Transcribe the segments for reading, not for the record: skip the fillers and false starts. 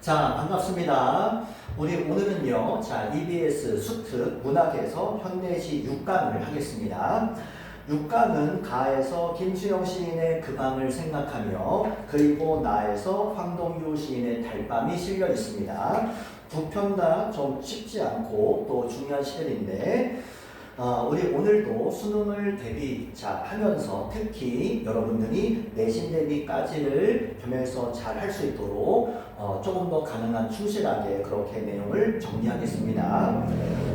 자, 반갑습니다. 우리 오늘은요, 자, EBS 수특 문학에서 현대시 6강을 하겠습니다. 6강은 가에서 김수영 시인의 그 밤을 생각하며 그리고 나에서 황동규 시인의 달밤이 실려 있습니다. 두 편 다 좀 쉽지 않고 또 중요한 시들인데 우리 오늘도 수능을 하면서 특히 여러분들이 내신 대비까지를 겸해서 잘 할 수 있도록 조금 더 가능한 충실하게 그렇게 내용을 정리하겠습니다.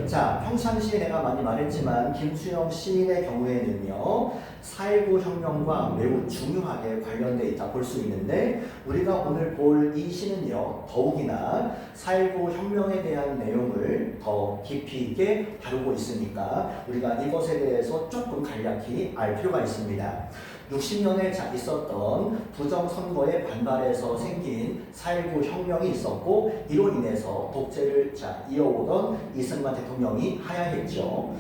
자, 평상시에 내가 많이 말했지만 김수영 시인의 경우에는요, 4.19 혁명과 매우 중요하게 관련되어 있다 볼 수 있는데, 우리가 오늘 볼 이 시는요, 더욱이나 4.19 혁명에 대한 내용을 더 깊이 있게 다루고 있으니까 우리가 이것에 대해서 조금 간략히 알 필요가 있습니다. 60년에 있었던 부정선거에 반발해서 생긴 4.19 혁명이 있었고, 이로 인해서 독재를 이어오던 이승만 대통령이 하야했죠.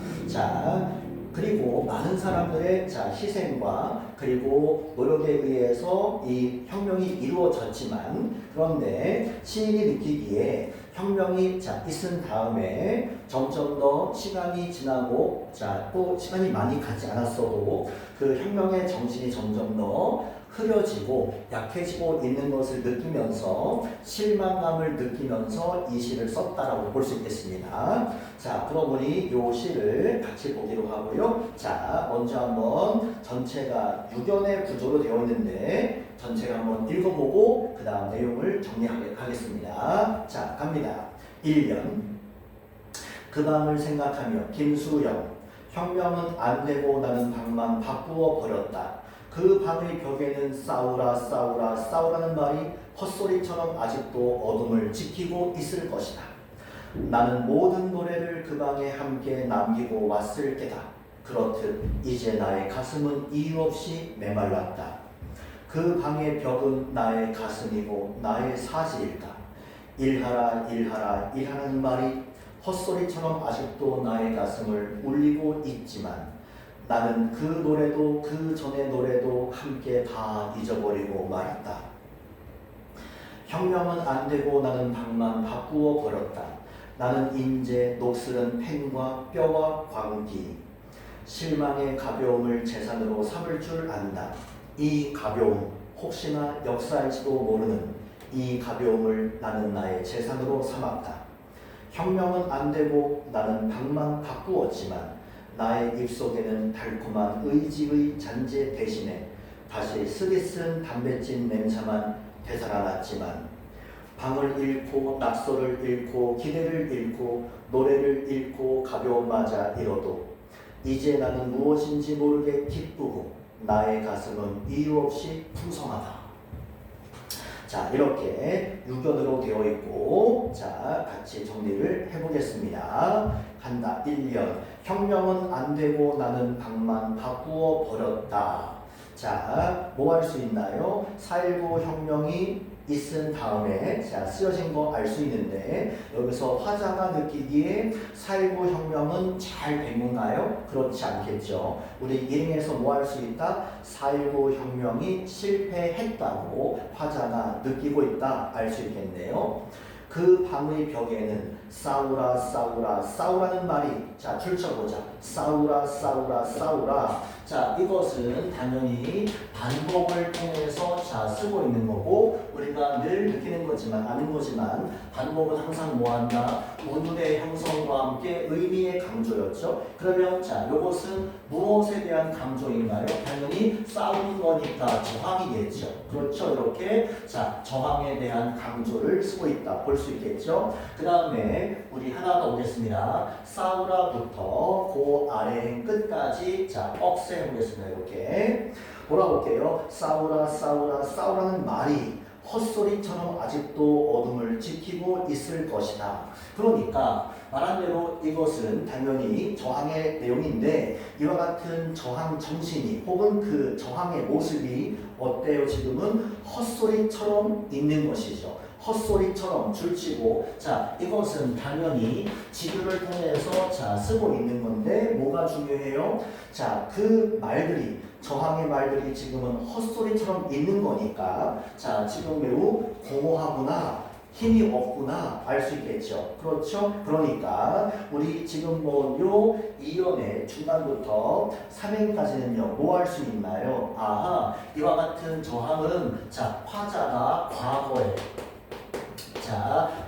그리고 많은 사람들의 희생과 그리고 노력에 의해서 이 혁명이 이루어졌지만, 그런데 시인이 느끼기에 혁명이 있은 다음에 점점 더 시간이 지나고 또 시간이 많이 가지 않았어도 그 혁명의 정신이 점점 더 흐려지고 약해지고 있는 것을 느끼면서 실망감을 느끼면서 이 시를 썼다라고 볼 수 있겠습니다. 자, 그럼 우리 이 시를 같이 보기로 하고요. 자, 먼저 한번 전체가 6연의 구조로 되어 있는데 전체를 한번 읽어보고 그 다음 내용을 정리하겠습니다. 자, 갑니다. 1년 그 밤을 생각하며 김수영 혁명은 안 되고 나는 방만 바꾸어 버렸다. 그 밤의 벽에는 싸우라 싸우라 싸우라는 말이 헛소리처럼 아직도 어둠을 지키고 있을 것이다. 나는 모든 노래를 그 방에 함께 남기고 왔을 게다. 그렇듯 이제 나의 가슴은 이유 없이 메말랐다. 그 방의 벽은 나의 가슴이고 나의 사지일까. 일하라 일하라 일하라는 말이 헛소리처럼 아직도 나의 가슴을 울리고 있지만 나는 그 노래도 그 전의 노래도 함께 다 잊어버리고 말았다. 혁명은 안 되고 나는 방만 바꾸어 버렸다. 나는 인제 녹슬은 펜과 뼈와 광기, 실망의 가벼움을 재산으로 삼을 줄 안다. 이 가벼움, 혹시나 역사일지도 모르는 이 가벼움을 나는 나의 재산으로 삼았다. 혁명은 안 되고 나는 방만 바꾸었지만 나의 입속에는 달콤한 의지의 잔재 대신에 다시 쓰디쓴 담뱃집 냄새만 되살아났지만 방을 잃고 낙서를 잃고 기대를 잃고 노래를 잃고 가벼움마저 잃어도 이제 나는 무엇인지 모르게 기쁘고 나의 가슴은 이유 없이 풍성하다. 자, 이렇게 6연으로 되어 있고, 자, 같이 정리를 해보겠습니다. 간다. 1년. 혁명은 안 되고 나는 방만 바꾸어 버렸다. 자, 뭐 할 수 있나요? 4.19 혁명이 있은 다음에 쓰여진 거 알 수 있는데, 여기서 화자가 느끼기에 4.19 혁명은 잘 된 건가요? 그렇지 않겠죠. 우리 일행에서 뭐 할 수 있다? 4.19 혁명이 실패했다고 화자가 느끼고 있다 알 수 있겠네요. 그 밤의 벽에는 싸우라 싸우라 싸우라는 말이 줄쳐보자. 싸우라 싸우라 싸우라. 자, 이것은 당연히 반복을 통해서 쓰고 있는 거고, 우리가 늘 느끼는 거지만 아는 거지만 반복은 항상 뭐한다? 운율의 형성과 함께 의미의 강조였죠. 그러면 요것은 무엇에 대한 강조인가요? 당연히 싸우는 거니까 저항이겠죠. 그렇죠. 이렇게 저항에 대한 강조를 쓰고 있다 볼 수 있겠죠. 그 다음에 우리 하나 더 보겠습니다. 싸우라부터 그 아래 끝까지 억세 해보겠습니다. 이렇게 돌아볼게요. 싸우라 싸우라 싸우라는 말이 헛소리처럼 아직도 어둠을 지키고 있을 것이다. 그러니까 말한 대로 이것은 당연히 저항의 내용인데, 이와 같은 저항 정신이 혹은 그 저항의 모습이 어때요? 지금은 헛소리처럼 있는 것이죠. 헛소리처럼 줄치고, 이것은 당연히 지도를 통해서 쓰고 있는 건데, 뭐가 중요해요? 그 말들이, 저항의 말들이 지금은 헛소리처럼 있는 거니까, 지금 매우 공허하구나, 힘이 없구나 알 수 있겠죠. 그렇죠? 그러니까 우리 지금 요 이연의 중간부터 3행까지는요 뭐 할 수 있나요? 아하, 이와 같은 저항은 자 화자가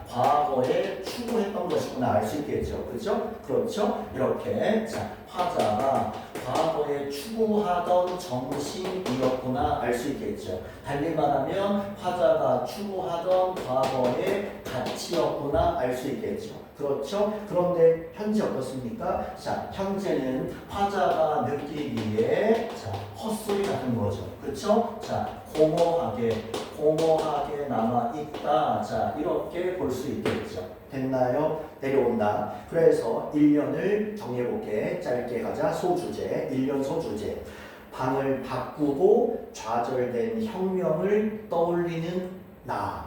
과거에 추구했던 것이구나 알 수 있겠죠. 그렇죠? 그렇죠? 이렇게 자 화자가 과거에 추구하던 정신이었구나 알 수 있겠죠. 달리 말하면 화자가 추구하던 과거의 가치였구나 알 수 있겠죠. 그렇죠? 그런데 현재 어떻습니까? 자, 현재는 화자가 느끼기에 자, 헛소리 같은 거죠. 그렇죠? 자, 공허하게 남아있다. 자, 이렇게 볼 수 있겠죠. 됐나요? 내려온다. 그래서 1년을 정리해볼게. 짧게 가자. 소주제. 1년 소주제. 방을 바꾸고 좌절된 혁명을 떠올리는 나.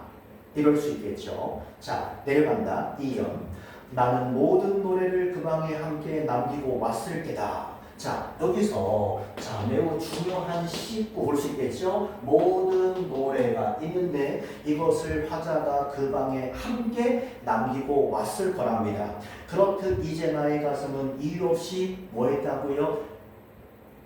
이럴 수 있겠죠. 자, 내려간다. 2년. 나는 모든 노래를 그 방에 함께 남기고 왔을 때다. 자, 여기서 자 매우 중요한 시고 볼 수 있겠죠. 모든 노래가 있는데 이것을 화자가 그 방에 함께 남기고 왔을 거랍니다. 그렇듯 이제 나의 가슴은 이유 없이 뭐 했다고요?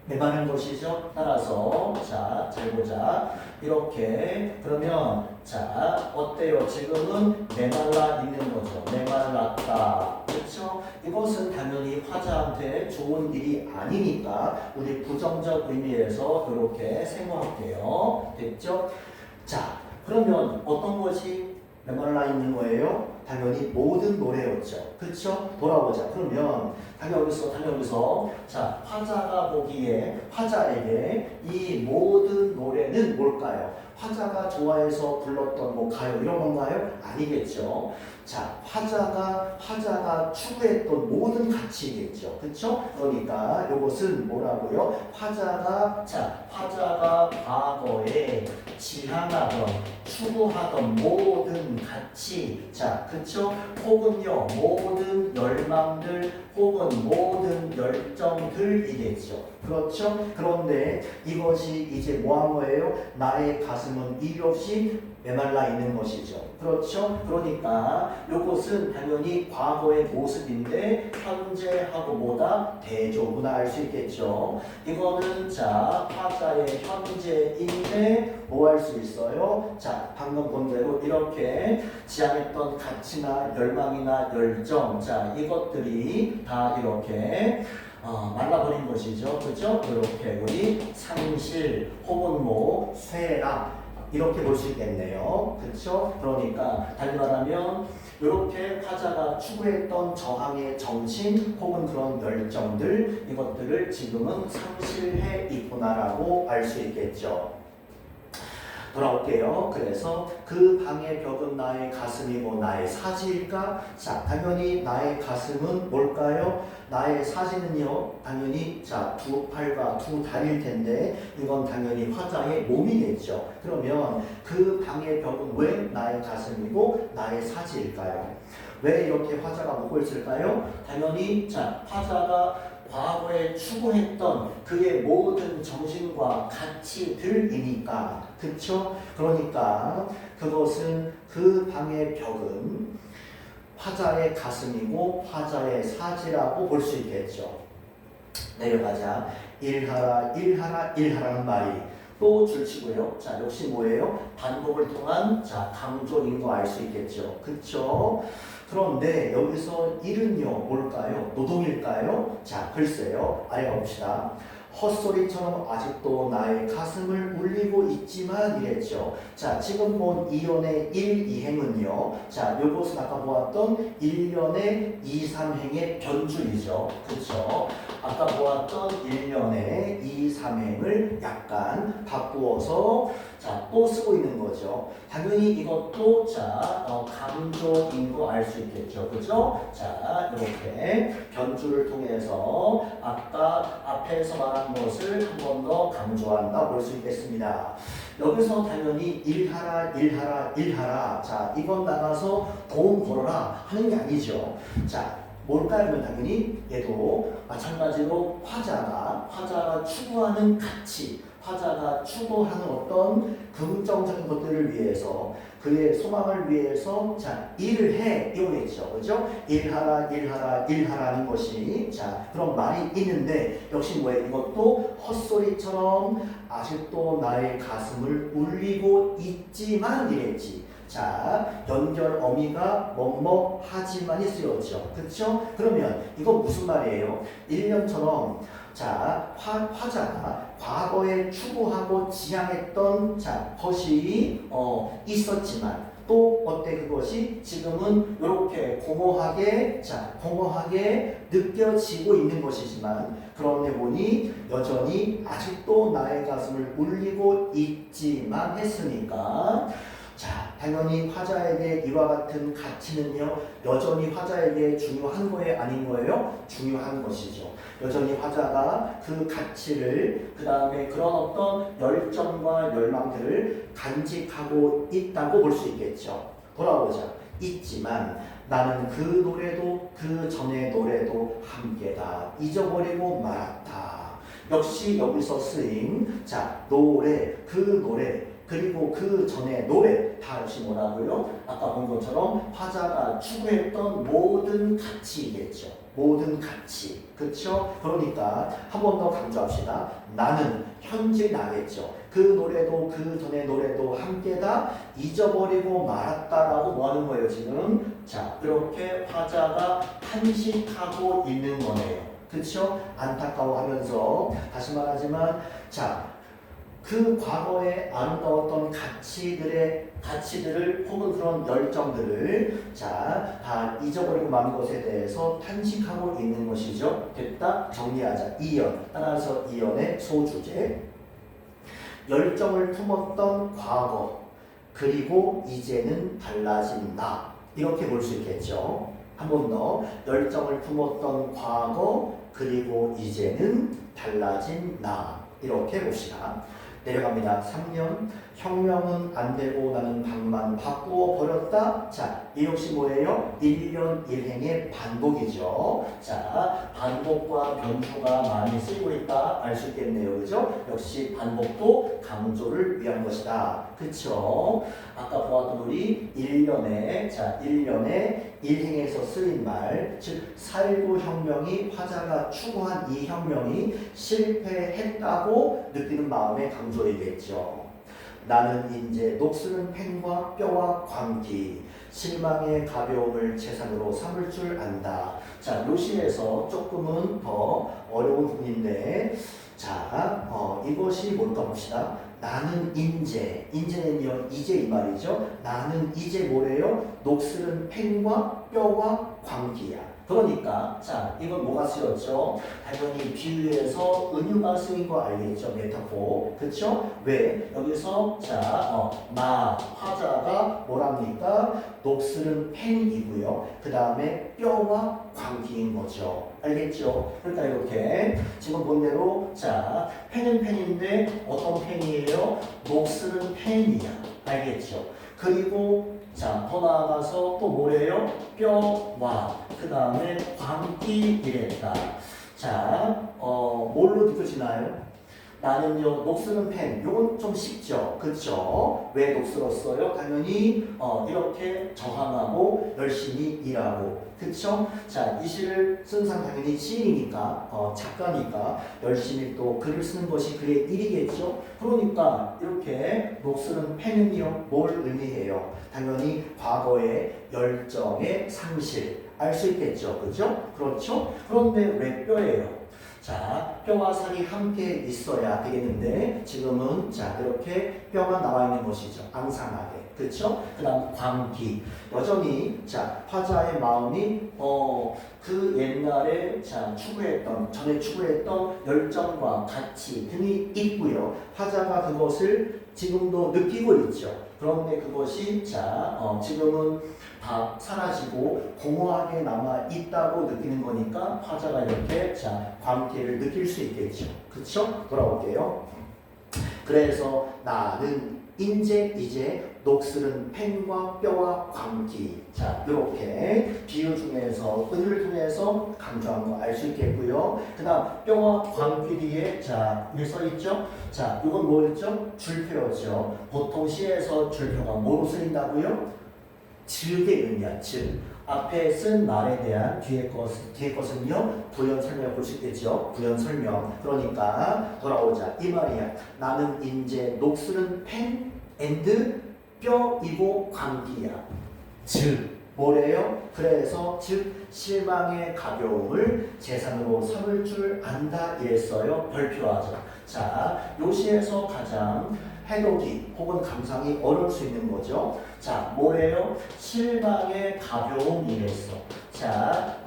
메마른 것이죠. 따라서 자, 잘 보자. 이렇게 그러면 자 어때요? 지금은 메말라 있는 거죠. 메말랐다. 그렇죠? 이것은 당연히 화자한테 좋은 일이 아니니까 우리 부정적 의미에서 그렇게 생각할게요. 됐죠? 자, 그러면 어떤 것이 메말라 있는 거예요? 당연히 모든 노래였죠. 그렇죠? 돌아보자. 그러면 당연히 여기서 자 화자가 보기에 화자에게 이 모든 노래는 뭘까요? 화자가 좋아해서 불렀던 뭐 가요 이런 건가요? 아니겠죠. 자 화자가 추구했던 모든 가치겠죠. 그렇죠? 그러니까 이것은 뭐라고요? 화자가 과거에 지향하던 추구하던 모든 가치 자 그렇죠? 혹은요 모든 열망들 혹은 모든 열정들이겠죠. 그렇죠? 그런데 이것이 이제 뭐한 거예요? 나의 가슴은 이유 없이 메말라 있는 것이죠. 그렇죠? 그러니까 이것은 당연히 과거의 모습인데 현재하고 뭐다? 대조구나 알 수 있겠죠. 이거는 자 화자의 현재인데 뭐 할 수 있어요? 자 방금 본 대로 이렇게 지향했던 가치나 열망이나 열정 자 이것들이 다 이렇게 말라버린 것이죠. 그죠? 이렇게 우리 상실 혹은 뭐 쇠락 이렇게 볼 수 있겠네요. 그렇죠? 그러니까 달리 말하면 이렇게 화자가 추구했던 저항의 정신 혹은 그런 열정들 이것들을 지금은 상실해 있구나라고 알 수 있겠죠. 돌아올게요. 그래서 그 방의 벽은 나의 가슴이고 나의 사지일까? 자, 당연히 나의 가슴은 뭘까요? 나의 사지는요, 당연히 자, 두 팔과 두 다리일 텐데 이건 당연히 화자의 몸이겠죠. 그러면 그 방의 벽은 왜 나의 가슴이고 나의 사지일까요? 왜 이렇게 화자가 묻고 있을까요? 당연히 자, 화자가 과거에 추구했던 그의 모든 정신과 가치들이니까 그쵸? 그러니까 그것은 그 방의 벽은 화자의 가슴이고 화자의 사지라고 볼 수 있겠죠. 내려가자. 일하라는 말이 또 줄치고요. 자, 역시 뭐예요? 반복을 통한 자 강조인 거 알 수 있겠죠. 그쵸? 그런데 여기서 일은요 뭘까요? 노동일까요? 자 글쎄요 아래 봅시다. 헛소리처럼 아직도 나의 가슴을 울리고 있지만 이랬죠. 자 지금 본 이연의 1, 2행은요 자 요것은 아까 보았던 1년의 2, 3행의 변주이죠. 그렇죠? 아까 보았던 1년의 2, 3행을 약간 바꾸어서 자, 또 쓰고 있는 거죠. 당연히 이것도 자, 강조인 거 알 수 있겠죠. 그죠? 자, 이렇게 변주를 통해서 아까 앞에서 말한 것을 한 번 더 강조한다 볼 수 있겠습니다. 여기서 당연히 일하라. 자, 이건 나가서 돈 벌어라 하는 게 아니죠. 자, 뭘까요? 당연히 얘도 마찬가지로 화자가 추구하는 가치 화자가 추구하는 어떤 긍정적인 것들을 위해서 그의 소망을 위해서 자 일을 해 이거겠죠, 그죠? 일하라 일하라 일하라는 것이 자 그런 말이 있는데 역시 뭐예요? 이것도 헛소리처럼 아직도 나의 가슴을 울리고 있지만 이랬지. 자 연결 어미가 뭐뭐 하지만이 쓰였죠, 그렇죠? 그러면 이거 무슨 말이에요? 1년처럼 자 화자가 과거에 추구하고 지향했던 자 것이 있었지만 또 어때 그것이 지금은 이렇게 공허하게 자 공허하게 느껴지고 있는 것이지만 그런데 보니 여전히 아직도 나의 가슴을 울리고 있지만 했으니까 자 당연히 화자에게 이와 같은 가치는요 여전히 화자에게 중요한 거예요 아닌 거예요? 중요한 것이죠. 여전히 화자가 그 가치를 그 다음에 그런 어떤 열정과 열망들을 간직하고 있다고 볼 수 있겠죠. 돌아보자. 있지만 나는 그 노래도 그 전의 노래도 함께다 잊어버리고 말았다. 역시 여기서 쓰인 자 노래 그 노래 그리고 그 전에 노래 다 역시 뭐라고요? 아까 본 것처럼 화자가 추구했던 모든 가치이겠죠. 모든 가치. 그렇죠? 그러니까 한 번 더 강조합시다. 나는 현재 나겠죠. 그 노래도 그 전에 노래도 함께 다 잊어버리고 말았다라고 뭐 하는 거예요 지금? 자 이렇게 화자가 탄식하고 있는 거네요. 그렇죠? 안타까워하면서 다시 말하지만 자 그 과거의 아름다웠던 가치들을 혹은 그런 열정들을 자, 다 잊어버리고 만 것에 대해서 탄식하고 있는 것이죠. 됐다? 정리하자. 이연. 따라서 이연의 소주제. 열정을 품었던 과거 그리고 이제는 달라진 나. 이렇게 볼 수 있겠죠. 한 번 더. 열정을 품었던 과거 그리고 이제는 달라진 나. 이렇게 봅시다. 내려갑니다. 3년 혁명은 안 되고 나는 방만 바꾸어 버렸다. 자, 이 역시 뭐예요? 1년 1행의 반복이죠. 자, 반복과 변주가 많이 쓰이고 있다. 알 수 있겠네요. 그죠? 역시 반복도 강조를 위한 것이다. 그쵸? 아까 보았던 우리 1년에 자, 1년에 1행에서 쓰인 말, 즉 4.19 혁명이 화자가 추구한 이 혁명이 실패했다고 느끼는 마음의 강조이겠죠. 나는 이제 녹슬은 펜과 뼈와 광기, 실망의 가벼움을 재산으로 삼을 줄 안다. 자, 요시에서 조금은 더 어려운 부분인데, 자, 이것이 뭘까 봅시다. 나는 인제는요, 이제 이 말이죠. 나는 이제 뭐래요? 녹슬은 펜과 뼈와 광기야. 그러니까 자 이건 뭐가 쓰였죠? 당연히 비유에서 은유가 쓰인 거 알겠죠? 메타포. 그쵸? 왜? 여기서 자 화자가 뭐랍니까? 녹슬은 펜이고요. 그 다음에 뼈와 광기인 거죠. 알겠죠? 그러니까 이렇게 지금 본 대로 자 펜은 펜인데 어떤 펜이에요? 녹슬은 펜이야. 알겠죠? 그리고 자, 더 나아가서 또 뭐래요? 뼈와 그 다음에 광기 이랬다. 자, 뭘로 느껴지나요? 나는요, 녹슬은 펜. 요건 좀 쉽죠? 그쵸? 왜 녹슬었어요? 당연히, 이렇게 저항하고 열심히 일하고. 그쵸? 자, 이 시를 쓴 사람 당연히 시인이니까, 작가니까 열심히 또 글을 쓰는 것이 그의 일이겠죠? 그러니까, 이렇게 녹슬은 펜은요, 뭘 의미해요? 당연히 과거의 열정의 상실. 알 수 있겠죠? 그죠? 그렇죠? 그런데 왜 뼈예요? 자, 뼈와 살이 함께 있어야 되겠는데 지금은 자 이렇게 뼈가 나와 있는 것이죠. 앙상하게. 그렇죠? 그 다음 광기. 여전히 자 화자의 마음이 그 옛날에 자 전에 추구했던 열정과 가치 등이 있고요. 화자가 그것을 지금도 느끼고 있죠. 그런데 그것이 지금은 다 사라지고 공허하게 남아 있다고 느끼는 거니까 화자가 이렇게 광기를 느낄 수 있겠죠. 그렇죠? 돌아올게요. 그래서 나는 이제 녹슬은 펜과 뼈와 광기. 자, 이렇게 비유 중에서 은유를 통해서 강조한 거 알 수 있겠고요. 그 다음 뼈와 광기 뒤에 자, 여기 써 있죠? 자, 이건 뭐였죠? 줄표였죠. 보통 시에서 줄표가 뭐로 쓰인다고요? 즉의 의미야, 즉. 앞에 쓴 말에 대한 뒤에 것은요, 부연 설명을 볼 수 있겠죠? 부연 설명. 그러니까, 돌아오자. 이 말이야. 나는 이제 녹슬은 펜 앤드 뼈이고 광기야. 즉, 뭐래요? 그래서, 즉, 실망의 가벼움을 재산으로 삼을 줄 안다 이랬어요. 별표하죠. 자, 요시에서 가장 해독이 혹은 감상이 어려울 수 있는 거죠. 자, 뭐래요? 실망의 가벼움이랬어. 자,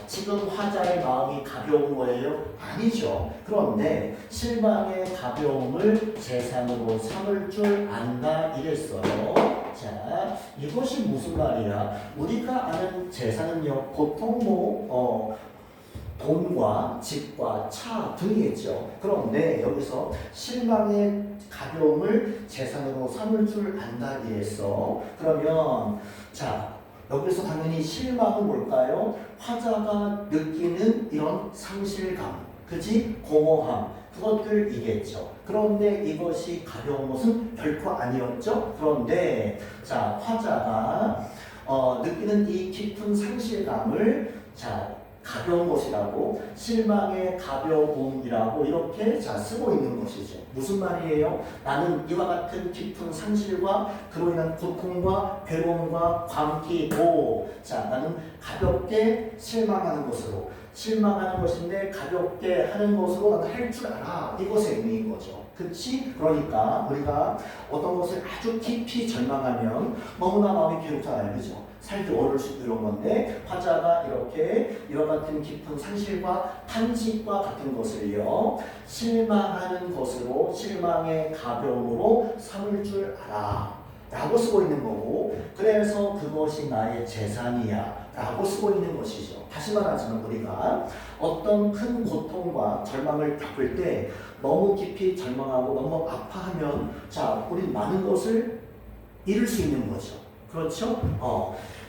지금 화자의 마음이 가벼운 거예요? 아니죠. 그런데 실망의 가벼움을 재산으로 삼을 줄 안다 이랬어요. 자, 이것이 무슨 말이야? 우리가 아는 재산은요, 보통 돈과 집과 차 등이겠죠. 그런데 여기서 실망의 가벼움을 재산으로 삼을 줄 안다 이랬어. 그러면 자, 여기서 당연히 실망은 뭘까요? 화자가 느끼는 이런 상실감, 그지? 공허함, 그것들이겠죠. 그런데 이것이 가벼운 것은 결코 아니었죠. 그런데 자, 화자가 느끼는 이 깊은 상실감을 자, 가벼운 것이라고, 실망의 가벼움이라고 이렇게 자 쓰고 있는 것이죠. 무슨 말이에요? 나는 이와 같은 깊은 상실과 그로 인한 고통과 괴로움과 광기고, 자, 나는 가볍게 실망하는 것으로, 실망하는 것인데 가볍게 하는 것으로 나는 할 줄 알아. 이것의 의미인 거죠. 그치? 그러니까 우리가 어떤 것을 아주 깊이 절망하면 너무나 마음이 괴롭잖아요. 그죠? 살기 어려울 수 있고 이런 건데, 화자가 이렇게 이와 같은 깊은 상실과 탄식과 같은 것을요, 실망하는 것으로, 실망의 가벼움으로 삼을 줄 알아 라고 쓰고 있는 거고, 그래서 그것이 나의 재산이야 라고 쓰고 있는 것이죠. 다시 말하자면 우리가 어떤 큰 고통과 절망을 겪을 때 너무 깊이 절망하고 너무 아파하면 자, 우린 많은 것을 잃을 수 있는 거죠. 그렇죠?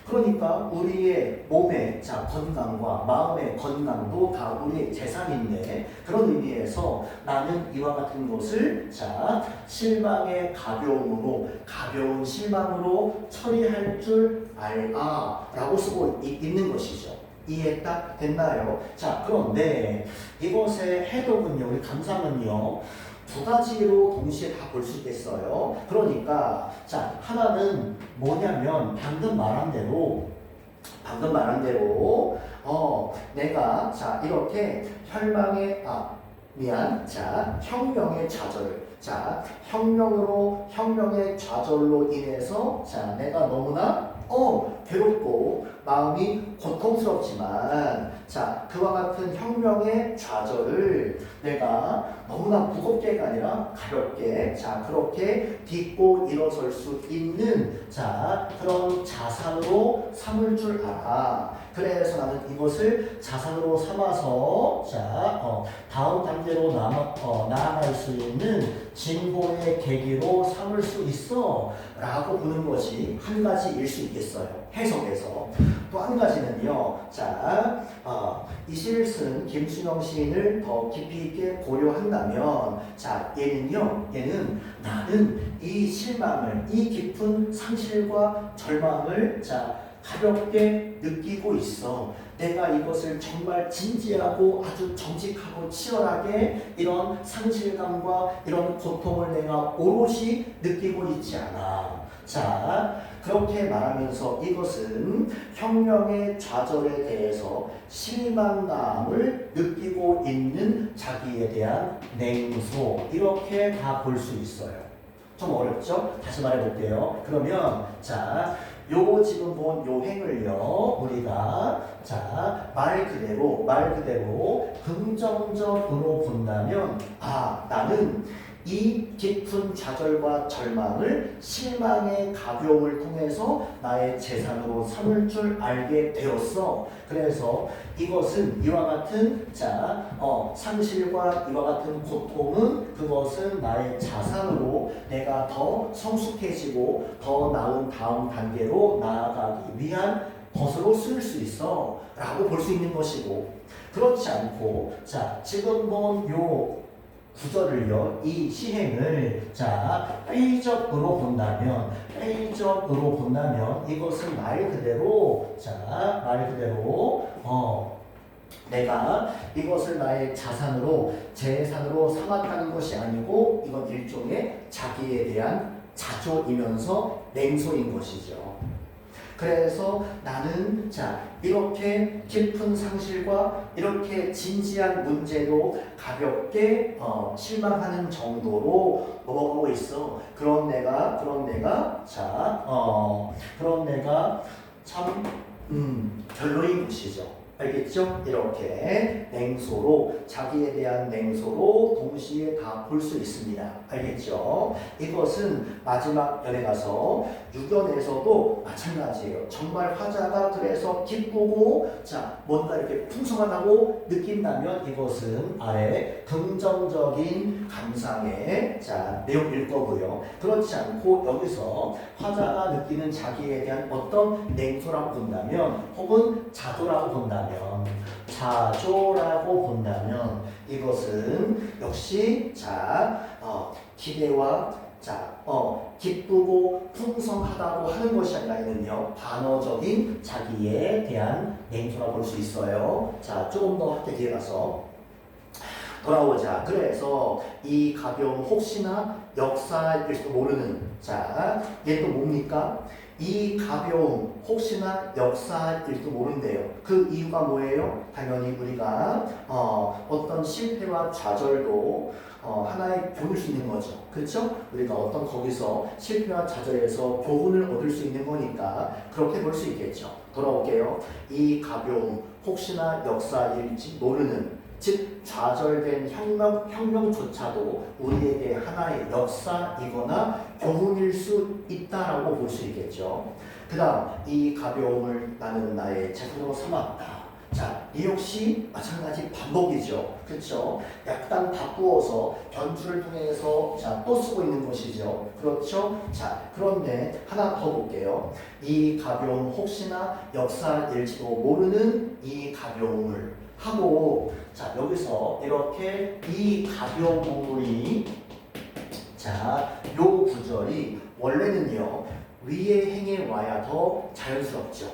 그러니까 우리의 몸의 자, 건강과 마음의 건강도 다 우리의 재산인데, 그런 의미에서 나는 이와 같은 것을 자, 실망의 가벼움으로, 가벼운 실망으로 처리할 줄 알아 라고 쓰고 있는 것이죠. 이해 딱 됐나요? 자, 그런데 이것의 해독은요, 우리 감상은요, 두 가지로 동시에 다 볼 수 있겠어요. 그러니까 자, 하나는 뭐냐면 방금 말한 대로 내가 자, 이렇게 혁명의 좌절, 자, 혁명의 좌절로 인해서 자, 내가 너무나 괴롭고 마음이 고통스럽지만 자, 그와 같은 혁명의 좌절을 내가 너무나 무겁게가 아니라 가볍게 자, 그렇게 딛고 일어설 수 있는 자, 그런 자산으로 삼을 줄 알아. 그래서 나는 이것을 자산으로 삼아서 자, 다음 단계로 나아갈 수 있는 진보의 계기로 삼을 수 있어 라고 보는 것이 한 가지일 수 있겠어요. 해석에서. 또 한 가지는요, 자, 이 시를 쓴 김순영 시인을 더 깊이 있게 고려한다면, 자, 얘는 나는 이 실망을, 이 깊은 상실과 절망을 자, 가볍게 느끼고 있어. 내가 이것을 정말 진지하고 아주 정직하고 치열하게 이런 상실감과 이런 고통을 내가 오롯이 느끼고 있지 않아. 자, 그렇게 말하면서 이것은 혁명의 좌절에 대해서 실망감을 느끼고 있는 자기에 대한 냉소, 이렇게 다 볼 수 있어요. 좀 어렵죠? 다시 말해볼게요. 그러면 자, 요 지금 본 요 행을요, 우리가 자, 말 그대로 긍정적으로 본다면, 나는 이 깊은 좌절과 절망을 실망의 가벼움을 통해서 나의 재산으로 삼을 줄 알게 되었어. 그래서 이것은 이와 같은 상실과 이와 같은 고통은 그것은 나의 자산으로 내가 더 성숙해지고 더 나은 다음 단계로 나아가기 위한 것으로 쓸 수 있어 라고 볼 수 있는 것이고, 그렇지 않고 지금 본 요 구절을요, 이 시행을 회의적으로 본다면 이것은 말 그대로 내가 이것을 나의 자산으로 재산으로 삼았다는 것이 아니고 이건 일종의 자기에 대한 자조이면서 냉소인 것이죠. 그래서 나는 이렇게 깊은 상실과 이렇게 진지한 문제도 가볍게 실망하는 정도로 넘어가고 있어. 그런 내가 참 별로인 것이죠. 알겠죠? 이렇게 냉소로, 자기에 대한 냉소로 동시에 다 볼 수 있습니다. 알겠죠? 이것은 마지막 연에 가서 6연에서도 마찬가지예요. 정말 화자가 그래서 기쁘고 뭔가 이렇게 풍성하다고 느낀다면 이것은 아래 긍정적인 감상의 내용일 거고요. 그렇지 않고 여기서 화자가 느끼는 자기에 대한 어떤 냉소라고 본다면, 혹은 자조라고 본다면 이것은 역시 기대와 기쁘고 풍성하다고 하는 것이 아니라 이는요, 반어적인 자기에 대한 냉소라고 볼 수 있어요. 조금 더 학교 뒤에 가서 돌아오자. 그래서 이 가벼움 혹시나 역사일지도 모르는, 얘 또 뭡니까? 이 가벼움 혹시나 역사일지도 모른대요. 그 이유가 뭐예요? 당연히 우리가 어떤 실패와 좌절도 하나의 교훈일 수 있는 거죠. 그렇죠? 우리가 어떤 거기서 실패와 좌절에서 교훈을 얻을 수 있는 거니까 그렇게 볼 수 있겠죠. 돌아올게요. 이 가벼움 혹시나 역사일지 모르는, 즉 좌절된 혁명조차도 우리에게 하나의 역사이거나 교훈일 수 있다라고 볼 수 있겠죠. 그 다음, 이 가벼움을 나는 나의 재산으로 삼았다. 이 역시 마찬가지 반복이죠. 그렇죠? 약간 바꾸어서 변주를 통해서 또 쓰고 있는 것이죠. 그렇죠? 그런데 하나 더 볼게요. 이 가벼움 혹시나 역사일지도 모르는 이 가벼움을 하고, 여기서 이렇게 이 가벼움이, 요 구절이 원래는요, 위에 행해 와야 더 자연스럽죠.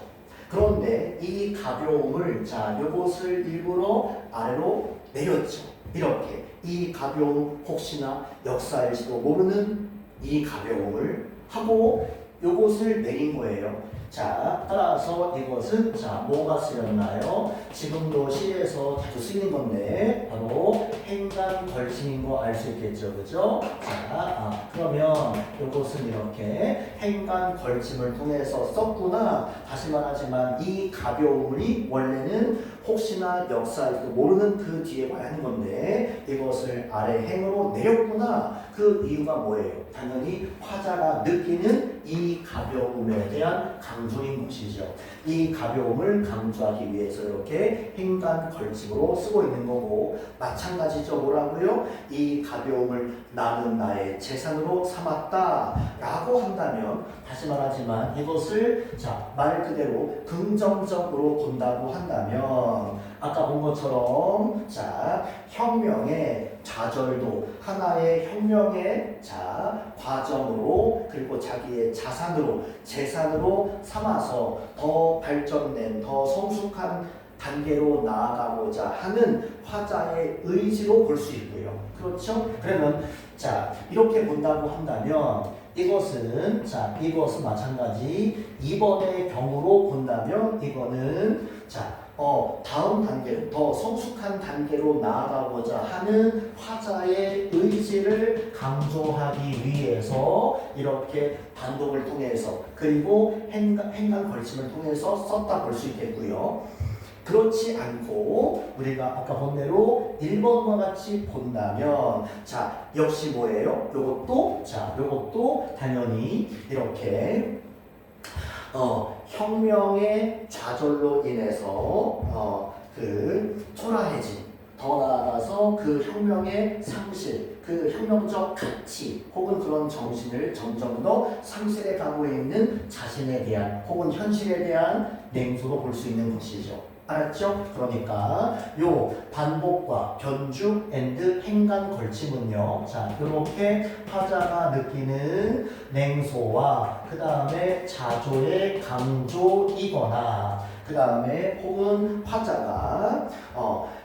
그런데 이 가벼움을, 요것을 일부러 아래로 내렸죠. 이렇게. 이 가벼움 혹시나 역사일지도 모르는 이 가벼움을 하고 요것을 내린 거예요. 따라서 이것은 뭐가 쓰였나요? 지금도 시에서 자주 쓰이는 건데 바로 행간 걸침인 거 알 수 있겠죠, 그죠? 그러면 이것은 이렇게 행간 걸침을 통해서 썼구나. 다시 말하지만 이 가벼움이 원래는 혹시나 역사일지도 모르는 그 뒤에 와야 하는 건데 이것을 아래 행으로 내렸구나. 그 이유가 뭐예요? 당연히 화자가 느끼는 이 가벼움에 대한 강조인 것이죠. 이 가벼움을 강조하기 위해서 이렇게 행간 걸침으로 쓰고 있는 거고, 마찬가지죠. 뭐라고요? 이 가벼움을 나는 나의 재산으로 삼았다 라고 한다면, 다시 말하지만 이것을 말 그대로 긍정적으로 본다고 한다면, 아까 본 것처럼 혁명의 좌절도 하나의 혁명의 과정으로, 그리고 자기의 자산으로, 재산으로 삼아서 더 발전된, 더 성숙한 단계로 나아가고자 하는 화자의 의지로 볼 수 있고요. 그렇죠? 그러면 이렇게 본다고 한다면 이것은 마찬가지 2번의 경우로 본다면 이거는 다음 단계, 더 성숙한 단계로 나아가고자 하는 화자의 의지를 강조하기 위해서 이렇게 반복을 통해서, 그리고 행간 걸침을 통해서 썼다 볼 수 있겠고요. 그렇지 않고 우리가 아까 본 대로 1번과 같이 본다면 자 역시 뭐예요? 요것도 당연히 이렇게 혁명의 좌절로 인해서 초라해진 더 나아가서 그 혁명의 상실, 그 혁명적 가치 혹은 그런 정신을 점점 더 상실해 가고 있는 자신에 대한 혹은 현실에 대한 냉소로 볼 수 있는 것이죠. 알았죠? 그러니까 요 반복과 변주 앤드 행간 걸침은요. 자, 이렇게 화자가 느끼는 냉소와 그 다음에 자조의 강조이거나 그 다음에 혹은 화자가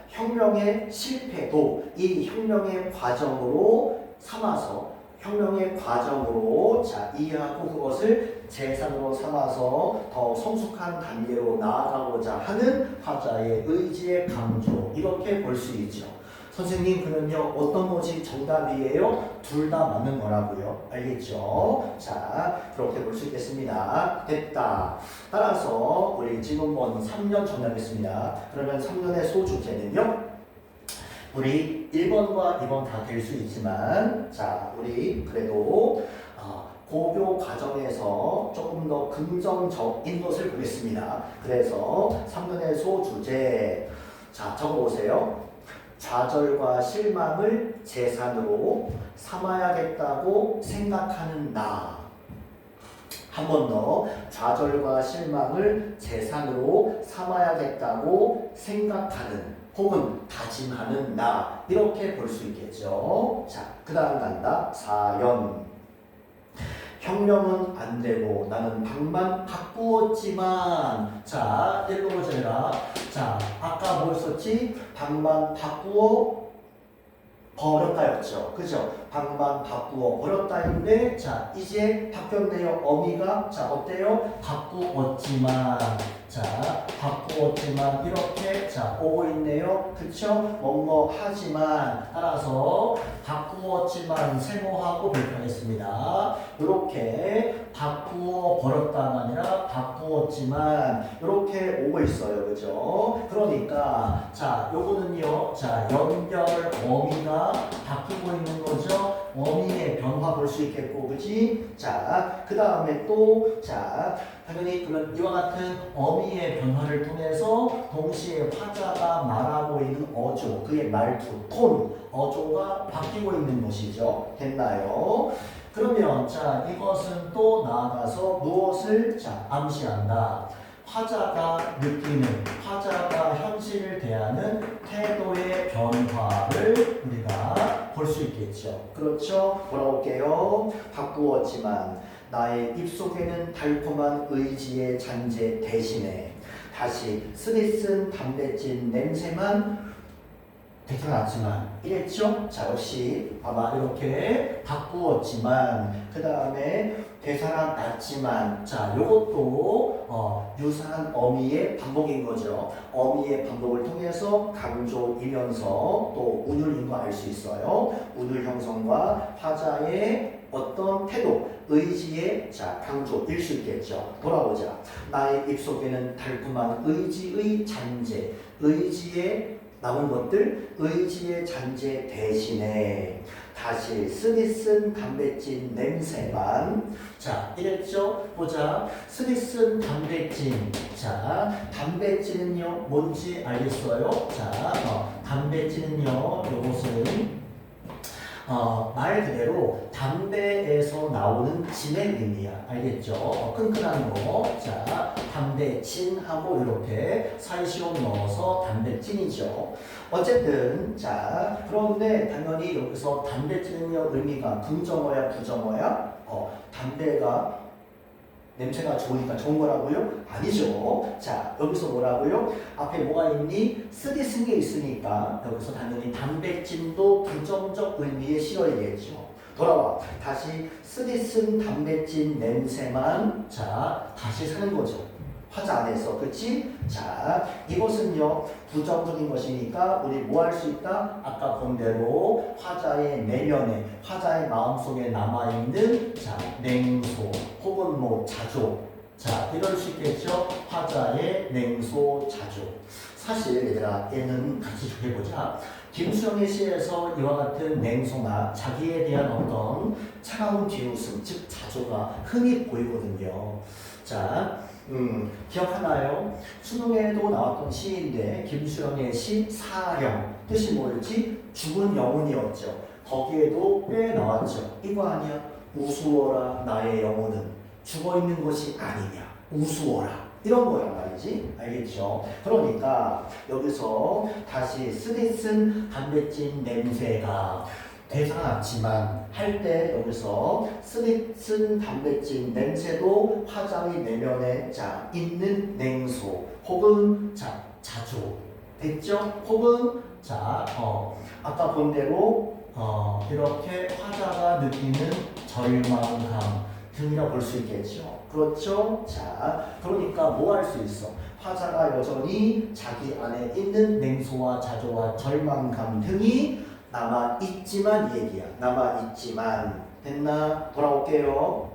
혁명의 실패도 이 혁명의 과정으로 삼아서 혁명의 과정으로 자 이해하고 그것을 재산으로 삼아서 더 성숙한 단계로 나아가고자 하는 화자의 의지의 강조 이렇게 볼 수 있죠. 선생님 그러면요 어떤 것이 정답이에요? 둘 다 맞는 거라고요. 알겠죠? 자 그렇게 볼 수 있겠습니다. 됐다. 따라서 우리 지금 본 3년 정리하겠습니다. 그러면 3년의 소주제는요. 우리 1번과 2번 다 될 수 있지만 자 우리 그래도 고교 과정에서 조금 더 긍정적인 것을 보겠습니다. 그래서 3년의 소주제 자 적어보세요. 좌절과 실망을 재산으로 삼아야겠다고 생각하는 나. 한 번 더 좌절과 실망을 재산으로 삼아야겠다고 생각하는 혹은 다짐하는 나 이렇게 볼 수 있겠죠. 자, 그 다음 간다. 4연 혁명은 안 되고 나는 방만 바꾸었지만 자, 일로 보자. 자, 아까 뭐 썼지? 방만 바꾸어 버렸다였죠. 그죠? 방만 바꾸어 버렸다인데 자 이제 바뀌었네요. 어미가 자 어때요? 바꾸었지만 자 바꾸었지만 이렇게 자 오고 있네요. 그쵸? 뭐뭐 하지만 따라서 바꾸었지만 세모하고 별표하겠습니다. 이렇게 바꾸어 버렸다가 아니라 바꾸었지만 이렇게 오고 있어요. 그죠? 그러니까 자 요거는요. 자 연결 어미가 바뀌고 있는 거죠. 어미의 변화 볼 수 있겠고, 그지? 자, 그 다음에 또, 자, 당연히 그런 이와 같은 어미의 변화를 통해서 동시에 화자가 말하고 있는 어조, 그의 말투, 톤, 어조가 바뀌고 있는 것이죠. 됐나요? 그러면, 자, 이것은 또 나아가서 무엇을, 자, 암시한다. 화자가 느끼는, 화자가 현실을 대하는 태도의 변화를 우리가 볼 수 있겠죠. 그렇죠? 돌아올게요. 바꾸었지만 나의 입속에는 달콤한 의지의 잔재 대신에 다시 쓰디쓴 담배찐 냄새만 되살았지만 이랬죠? 자 역시 아마 이렇게 바꾸었지만 그 다음에 되살아났지만 자 요것도 유사한 어미의 반복인 거죠. 어미의 반복을 통해서 강조이면서 또 운율인 거 알 수 있어요. 운율 형성과 화자의 어떤 태도, 의지의 자 강조일 수 있겠죠. 돌아보자. 나의 입속에는 달콤한 의지의 잔재, 의지의 남은 것들 의지의 잔재 대신에 다시 쓰디쓴 담배찐 냄새만 자 이랬죠. 보자. 쓰디쓴 담배찐 자 담배찐은요 뭔지 알겠어요? 자 담배찐은요 요것은 말 그대로 담배에서 나오는 진의 의미야. 알겠죠? 끈끈한 거. 자, 담배진하고 이렇게 사이시옷 넣어서 담배찐이죠. 어쨌든, 자, 그런데 당연히 여기서 담배찐은요, 의미가 긍정어야, 부정어야? 담배가 냄새가 좋으니까 좋은 거라고요? 아니죠. 자, 여기서 뭐라고요? 앞에 뭐가 있니? 쓰디쓴 게 있으니까 여기서 당연히 담배찜도 부정적 의미에 실어야겠죠. 돌아와. 다시 쓰디쓴 담배찜 냄새만 자, 다시 사는 거죠. 화자 안에서. 그치? 자, 이것은요, 부정적인 것이니까 우리 뭐 할 수 있다? 아까 본 대로 화자의 내면에, 화자의 마음속에 남아있는 자, 냉소, 혹은 뭐 자조, 자, 이럴 수 있겠죠? 화자의 냉소 자조. 사실 얘들아, 얘는 같이 좀 해보자. 김수영의 시에서 이와 같은 냉소나 자기에 대한 어떤 차가운 비웃음, 즉 자조가 흔히 보이거든요. 자, 기억하나요? 수능에도 나왔던 시인데 김수영의 시 사령, 뜻이 뭐였지? 죽은 영혼이었죠. 거기에도 꽤 나왔죠. 이거 아니야? 우스워라 나의 영혼은 죽어있는 것이 아니냐. 우스워라. 이런 거란 말이지. 알겠죠? 그러니까 여기서 다시 쓰디쓴 담배찐 냄새가 대상은 않지만 할 때 여기서 쓰디쓴 담배찐 냄새도 화장의 내면에 자 있는 냉소 혹은 자 자조 됐죠? 혹은 자 아까 본 대로 이렇게 화자가 느끼는 절망감 등이라 볼 수 있겠죠. 그렇죠? 자, 그러니까 뭐 할 수 있어? 화자가 여전히 자기 안에 있는 냉소와 자조와 절망감 등이 남아있지만 얘기야. 남아있지만. 됐나? 돌아올게요.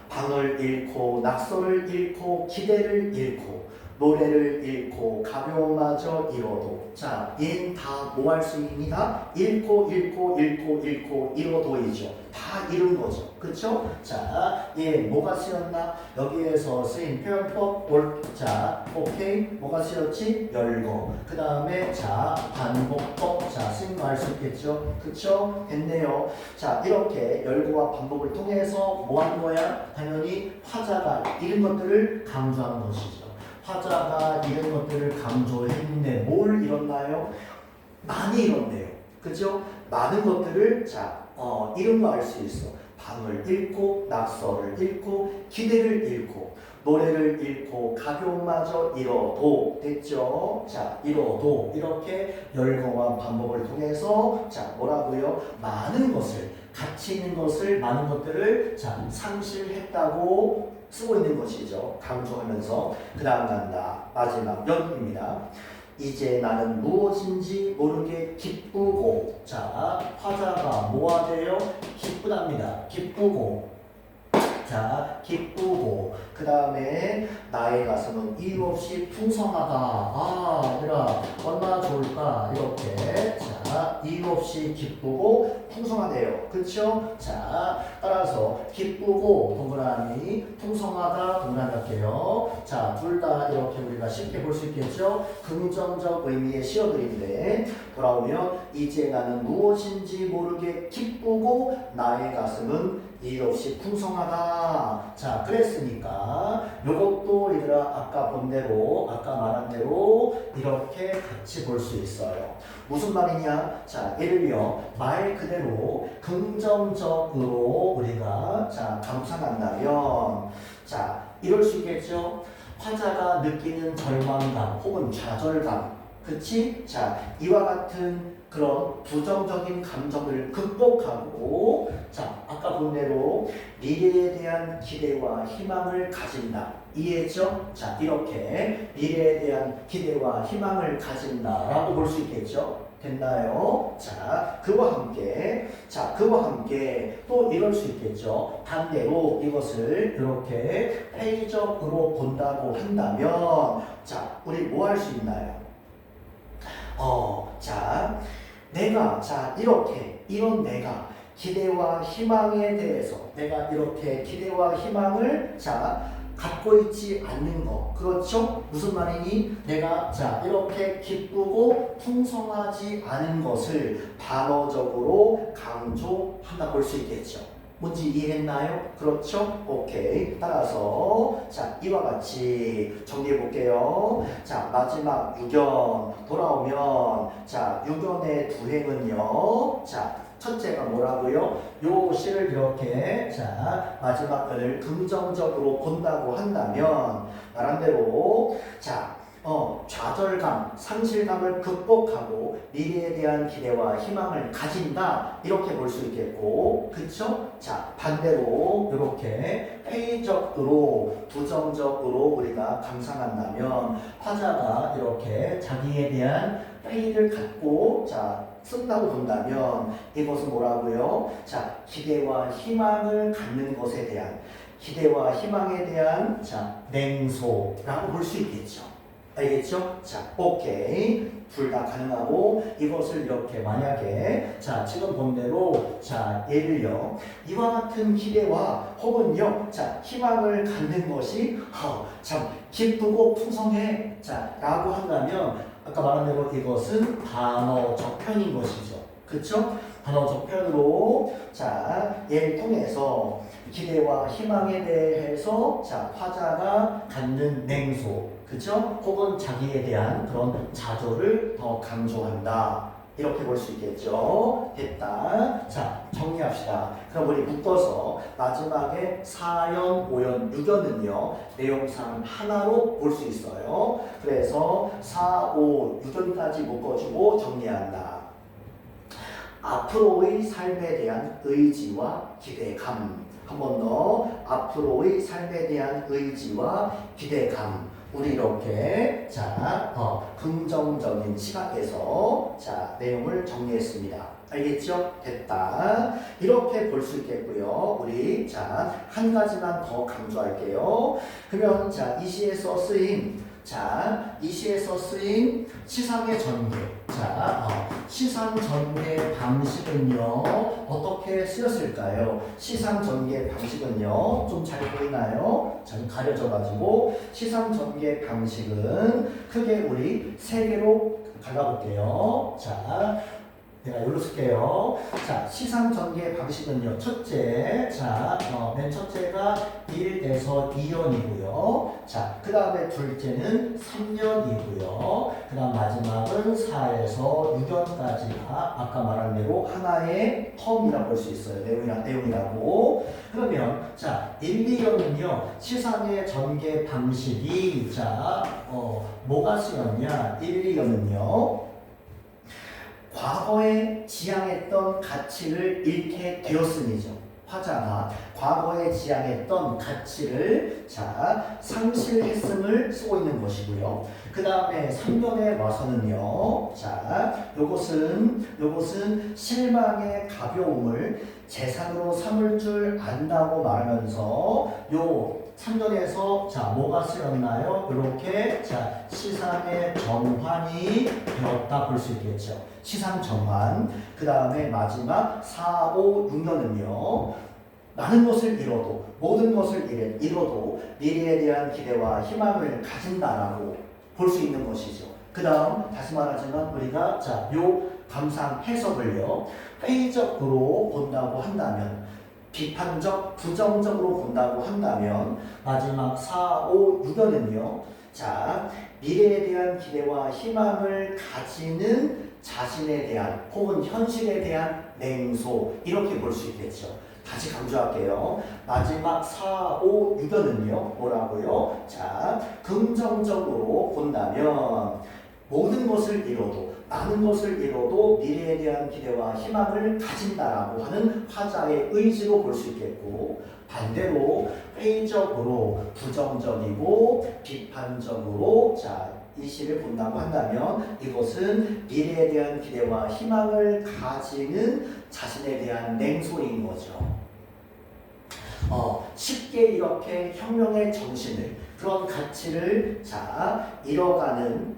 방을 잃고 낙서를 잃고 기대를 잃고 노래를 잃고 가벼움마저 잃어도 자, 얘는 다 뭐 할 수 있니다? 잃고 잃어도이죠. 다 잃은 거죠. 그쵸? 자, 얘 뭐가 쓰였나? 여기에서 쓰인 표현법 자, 오케이. 뭐가 쓰였지? 열거. 그 다음에 자, 반복법. 자, 쓰인 거 알 수 있겠죠? 그쵸? 됐네요. 자, 이렇게 열거와 반복을 통해서 뭐 하는 거야? 당연히 화자가 잃은 것들을 강조하는 것이죠. 화자가 이런 것들을 강조했는데 뭘 잃었나요? 많이 잃었네요. 그죠? 많은 것들을 자, 잃은 거 알 수 있어. 방을 잃고 낙서를 잃고 기대를 잃고 노래를 잃고 가벼움마저 잃어도 됐죠? 자, 잃어도 이렇게 열거와 반복을 통해서 자, 뭐라고요? 많은 것을 가치 있는 것을 많은 것들을 자, 상실했다고 쓰고 있는 것이죠. 강조하면서 그 다음 간다. 마지막 연입니다. 이제 나는 무엇인지 모르게 기쁘고 자 화자가 뭐가 돼요? 기쁘답니다. 기쁘고 자 기쁘고 그 다음에 나의 가슴은 이유 없이 풍성하다. 아 얘들아 얼마나 좋을까 이렇게 자 이유 없이 기쁘고 풍성하대요. 그쵸? 자 따라서 기쁘고 동그라미 풍성하다 동그라미 할게요. 자 둘 다 이렇게 우리가 쉽게 볼 수 있겠죠? 긍정적 의미의 시어들인데 돌아오면 이제 나는 무엇인지 모르게 기쁘고 나의 가슴은 이유 없이 풍성하다. 자, 그랬으니까 요것도 얘들아 아까 본 대로 아까 말한 대로 이렇게 같이 볼 수 있어요. 무슨 말이냐? 자, 예를요 말 그대로 긍정적으로 우리가 자 감상한다면 자 이럴 수 있겠죠. 화자가 느끼는 절망감 혹은 좌절감, 그치? 자 이와 같은 그런 부정적인 감정을 극복하고 자 아까 본 대로 미래에 대한 기대와 희망을 가진다. 이해했죠? 자 이렇게 미래에 대한 기대와 희망을 가진다라고 볼 수 있겠죠? 됐나요? 자 그와 함께 또 이럴 수 있겠죠. 반대로 이것을 이렇게 회의적으로 본다고 한다면 자 우리 뭐 할 수 있나요? 자, 내가, 자, 이런 내가 기대와 희망에 대해서 내가 이렇게 기대와 희망을 자, 갖고 있지 않는 거. 그렇죠? 무슨 말이니? 내가 자, 이렇게 기쁘고 풍성하지 않은 것을 반어적으로 강조한다 볼 수 있겠죠. 뭔지 이해했나요? 그렇죠? 오케이. 따라서 자 이와 같이 정리해 볼게요. 자 마지막 유견 돌아오면 자 유견의 두 행은요. 자 첫째가 뭐라고요? 요 시를 이렇게 자 마지막 편을 긍정적으로 본다고 한다면 말한 대로 자 좌절감, 상실감을 극복하고 미래에 대한 기대와 희망을 가진다 이렇게 볼 수 있겠고 그쵸? 자 반대로 이렇게 회의적으로 부정적으로 우리가 감상한다면 화자가 이렇게 자기에 대한 회의를 갖고 자 쓴다고 본다면 이것은 뭐라고요? 자 기대와 희망을 갖는 것에 대한 기대와 희망에 대한 냉소라고 볼 수 있겠죠. 알겠죠? 오케이. 둘 다 가능하고 이것을 이렇게 만약에 지금 본 대로 예를요 이와 같은 기대와 혹은요 희망을 갖는 것이 참 기쁘고 풍성해 라고 한다면 아까 말한 대로 이것은 단어적 표현인 것이죠. 그쵸? 단어적 표현으로 얘를 통해서 기대와 희망에 대해서 화자가 갖는 냉소, 그쵸? 혹은 자기에 대한 그런 자조를 더 강조한다. 이렇게 볼 수 있겠죠. 됐다. 정리합시다. 그럼 우리 묶어서 마지막에 4연, 5연, 6연은요 내용상 하나로 볼 수 있어요. 그래서 4, 5, 6연까지 묶어주고 정리한다. 앞으로의 삶에 대한 의지와 기대감. 한 번 더. 앞으로의 삶에 대한 의지와 기대감. 우리 이렇게 긍정적인 시각에서 내용을 정리했습니다. 알겠죠? 됐다. 이렇게 볼 수 있겠고요. 우리 한 가지만 더 강조할게요. 그러면 이 시에서 쓰인 시상의 전개. 시상 전개 방식은요, 어떻게 쓰였을까요? 시상 전개 방식은요, 좀 잘 보이나요? 잘 가려져가지고, 시상 전개 방식은 크게 우리 3개로 갈라볼게요. 내가 여기로 쓸게요. 시상 전개 방식은요, 첫째, 맨 첫째가 1에서 2연이고요. 그 다음에 둘째는 3연이고요. 그 다음 마지막은 4에서 6연까지가 아까 말한 대로 하나의 텀이라고 볼 수 있어요. 내용이라고. 그러면, 1, 2연은요, 시상의 전개 방식이, 뭐가 쓰였냐? 1, 2연은요, 과거에 지향했던 가치를 잃게 되었음이죠. 화자가 과거에 지향했던 가치를 상실했음을 쓰고 있는 것이고요. 그 다음에 3년에 와서는요. 요것은 실망의 가벼움을 재산으로 삼을 줄 안다고 말하면서 요 3년에서 뭐가 쓰였나요? 이렇게 시상의 전환이 되었다 볼 수 있겠죠. 시상 전환. 그 다음에 마지막 4, 5, 6년은요. 많은 것을 잃어도 모든 것을 잃어도 미래에 대한 기대와 희망을 가진다라고 볼 수 있는 것이죠. 그 다음 다시 말하지만 우리가 요 감상 해석을요. 회의적으로 본다고 한다면 비판적, 부정적으로 본다고 한다면 마지막 4, 5, 6연은요. 미래에 대한 기대와 희망을 가지는 자신에 대한 혹은 현실에 대한 냉소 이렇게 볼 수 있겠죠. 다시 강조할게요. 마지막 4, 5, 6연은요. 뭐라고요? 긍정적으로 본다면 모든 것을 잃어도 많은 것을 잃어도 미래에 대한 기대와 희망을 가진다라고 하는 화자의 의지로 볼 수 있겠고 반대로 회의적으로 부정적이고 비판적으로 이 시를 본다고 한다면 이것은 미래에 대한 기대와 희망을 가지는 자신에 대한 냉소인 거죠. 쉽게 이렇게 혁명의 정신을 그런 가치를 잃어가는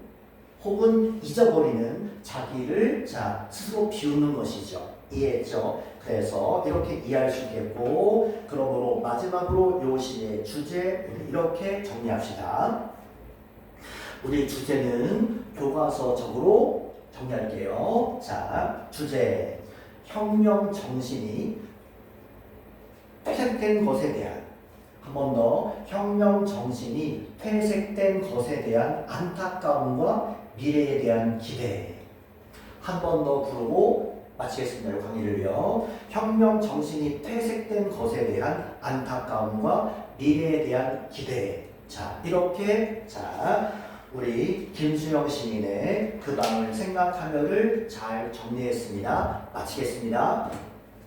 혹은 잊어버리는 자기를 스스로 비우는 것이죠. 이해했죠? 그래서 이렇게 이해할 수 있겠고 그러므로 마지막으로 요 시의 주제 이렇게 정리합시다. 우리 주제는 교과서적으로 정리할게요. 주제 혁명 정신이 퇴색된 것에 대한 한 번 더 혁명 정신이 퇴색된 것에 대한 안타까움과 미래에 대한 기대 한 번 더 부르고 마치겠습니다. 이 강의를요. 혁명 정신이 퇴색된 것에 대한 안타까움과 미래에 대한 기대. 이렇게 우리 김수영 시인의 그 밤을 생각하며를 잘 정리했습니다. 마치겠습니다.